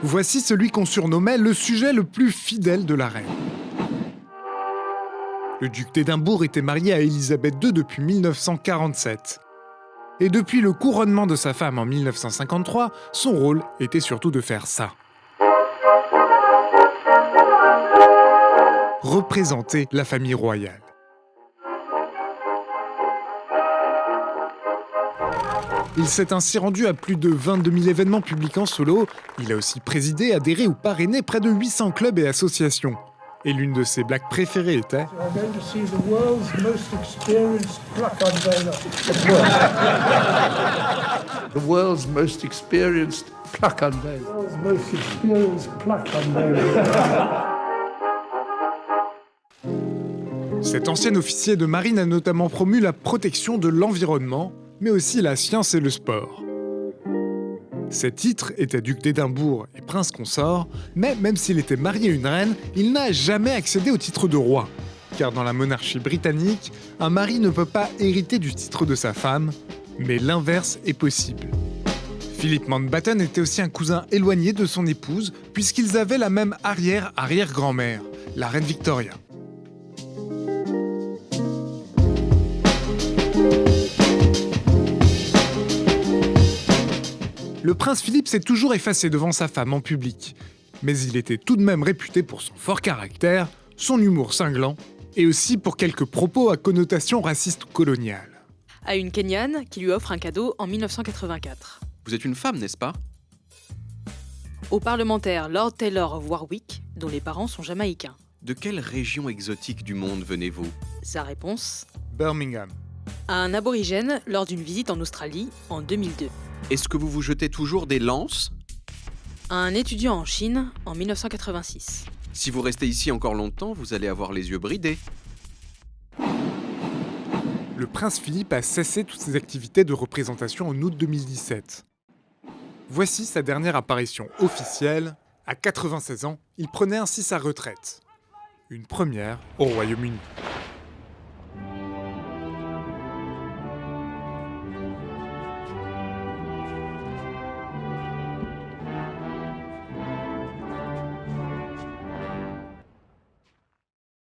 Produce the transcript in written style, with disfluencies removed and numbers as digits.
Voici celui qu'on surnommait le sujet le plus fidèle de la reine. Le duc d'Édimbourg était marié à Élisabeth II depuis 1947. Et depuis le couronnement de sa femme en 1953, son rôle était surtout de faire ça. Représenter la famille royale. Il s'est ainsi rendu à plus de 22 000 événements publics en solo. Il a aussi présidé, adhéré ou parrainé près de 800 clubs et associations. Et l'une de ses blagues préférées était The world's most experienced pluck unveiler. Cet ancien officier de marine a notamment promu la protection de l'environnement, mais aussi la science et le sport. Ses titres étaient duc d'Édimbourg et prince consort, mais même s'il était marié à une reine, il n'a jamais accédé au titre de roi. Car dans la monarchie britannique, un mari ne peut pas hériter du titre de sa femme, mais l'inverse est possible. Philip Mountbatten était aussi un cousin éloigné de son épouse, puisqu'ils avaient la même arrière-arrière-grand-mère, la reine Victoria. Le prince Philippe s'est toujours effacé devant sa femme en public, mais il était tout de même réputé pour son fort caractère, son humour cinglant, et aussi pour quelques propos à connotation raciste ou coloniale. À une Kenyane qui lui offre un cadeau en 1984. Vous êtes une femme, n'est-ce pas? Au parlementaire Lord Taylor of Warwick, dont les parents sont jamaïcains. De quelle région exotique du monde venez-vous? Sa réponse: Birmingham. à un aborigène lors d'une visite en Australie en 2002. Est-ce que vous vous jetez toujours des lances? À un étudiant en Chine en 1986. Si vous restez ici encore longtemps, vous allez avoir les yeux bridés. Le prince Philippe a cessé toutes ses activités de représentation en août 2017. Voici sa dernière apparition officielle. À 96 ans, il prenait ainsi sa retraite. Une première au Royaume-Uni.